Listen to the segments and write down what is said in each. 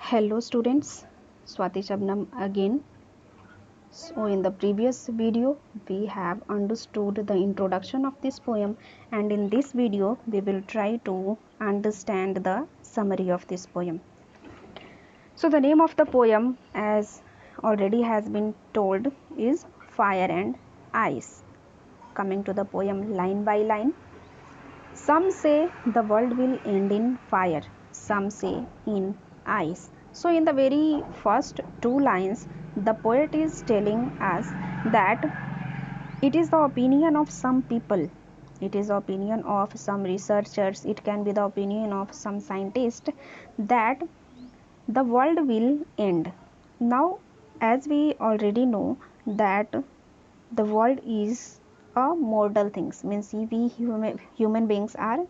Hello students, Swati Shabnam again. So in the previous video we have understood the introduction of this poem, and in this video we will try to understand the summary of this poem. So the name of the poem, as already has been told, is Fire and Ice. Coming to the poem line by line. Some say the world will end in fire, some say in ice. So, in the very first two lines, the poet is telling us that it is the opinion of some people, it is the opinion of some researchers, it can be the opinion of some scientist that the world will end. Now, as we already know that the world is a mortal things, means we human beings are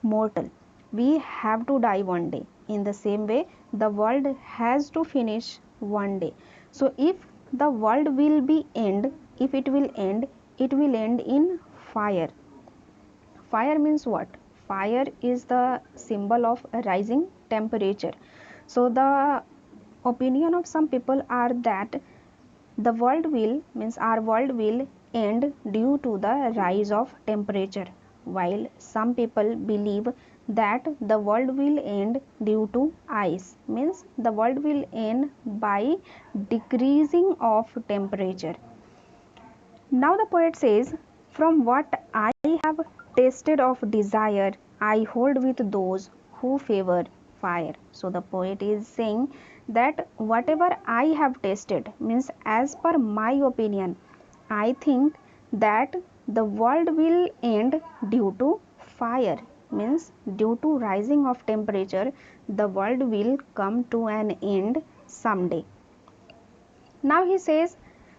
mortal, we have to die one day. In the same way the world has to finish one day. So if the world will be end, if it will end, it will end in fire. Fire means what? Fire is the symbol of a rising temperature. So the opinion of some people are that the world will, means our world will end due to the rise of temperature, while some people believe that the world will end due to ice, means the world will end by decreasing of temperature. Now the poet says, from what I have tasted of desire, I hold with those who favor fire. So the poet is saying that whatever I have tasted, means as per my opinion, I think that the world will end due to fire, means due to rising of temperature, the world will come to an end someday. Now he says,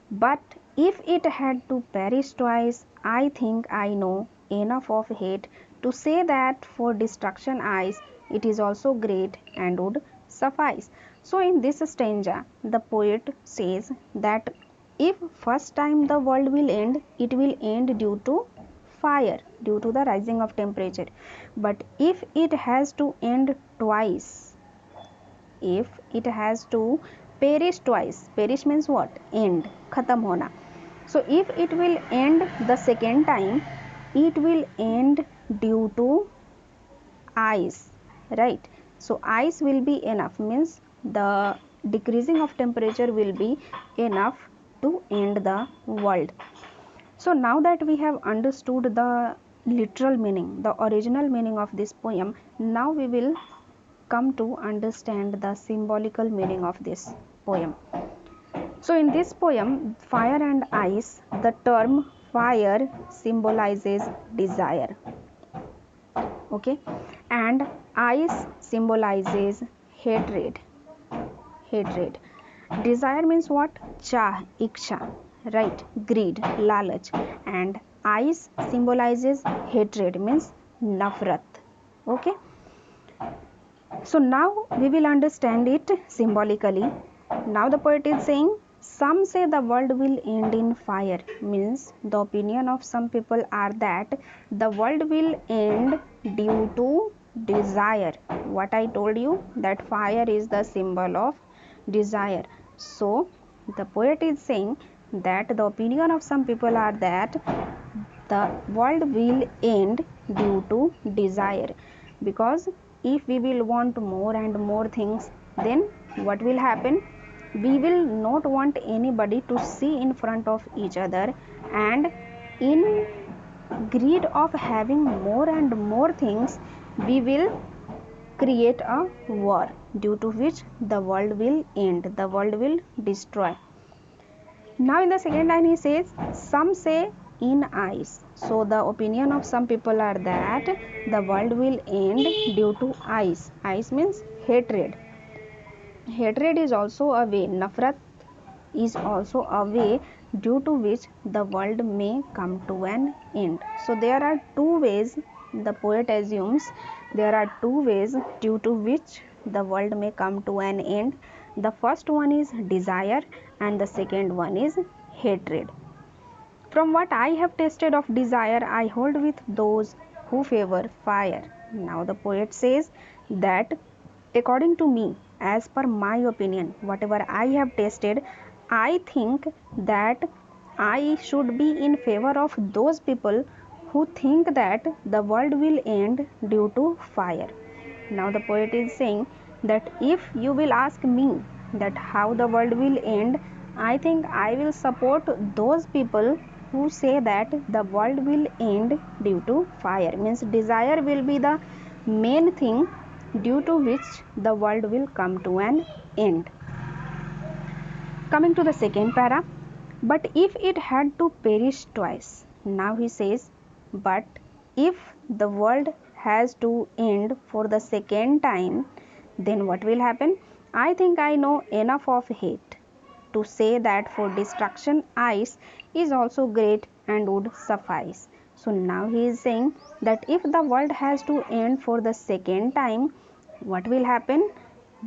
but if it had to perish twice, I think I know enough of hate to say that for destruction eyes it is also great and would suffice. So in this stanza the poet says that if first time the world will end, it will end due to fire, due to the rising of temperature. But if it has to end twice, if it has to perish twice, perish means what? End, khatam hona. So if it will end the second time, it will end due to ice, right? So ice will be enough, means the decreasing of temperature will be enough to end the world. So now that we have understood the literal meaning, the original meaning of this poem, now we will come to understand the symbolical meaning of this poem. So in this poem, Fire and Ice, the term fire symbolizes desire, okay, and ice symbolizes hatred. Hatred. Desire means what? Chah, iksha, right? Greed, lalach, and ice symbolizes hatred, means nafrat, okay. So now we will understand it symbolically. Now the poet is saying, some say the world will end in fire, means the opinion of some people are that the world will end due to desire. What I told you, that fire is the symbol of desire. So the poet is saying that the opinion of some people are that the world will end due to desire, because if we will want more and more things, then what will happen? We will not want anybody to see in front of each other, and in greed of having more and more things, we will create a war, due to which the world will end, the world will destroy. Now in the second line he says, some say in ice. So the opinion of some people are that the world will end due to ice. Ice means hatred. Hatred is also a way, nafrat is also a way due to which the world may come to an end. So there are two ways, the poet assumes there are two ways due to which the world may come to an end. The first one is desire and the second one is hatred. From what I have tasted of desire, I hold with those who favor fire. Now the poet says that according to me, as per my opinion, whatever I have tasted, I think that I should be in favor of those people who think that the world will end due to fire. Now the poet is saying that if you will ask me that how the world will end, I think I will support those people who say that the world will end due to fire. Means desire will be the main thing due to which the world will come to an end. Coming to the second para, but if it had to perish twice. Now he says, but if the world has to end for the second time, then what will happen? I think I know enough of hate to say that for destruction ice is also great and would suffice. So now he is saying that if the world has to end for the second time, what will happen?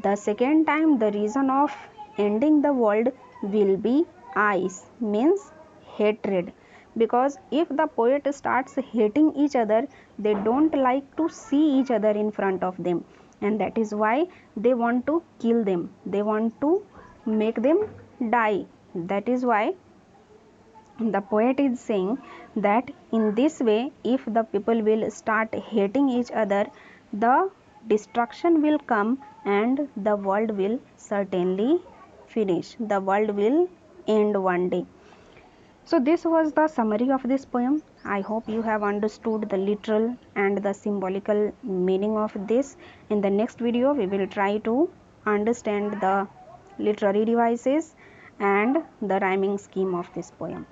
The second time the reason of ending the world will be ice, means hatred. Because if the poet starts hating each other, they don't like to see each other in front of them, and that is why they want to kill them, they want to make them die. That is why the poet is saying that in this way, if the people will start hating each other, the destruction will come and the world will certainly finish. The world will end one day. So this was the summary of this poem. I hope you have understood the literal and the symbolical meaning of this. In the next video, we will try to understand the literary devices and the rhyming scheme of this poem.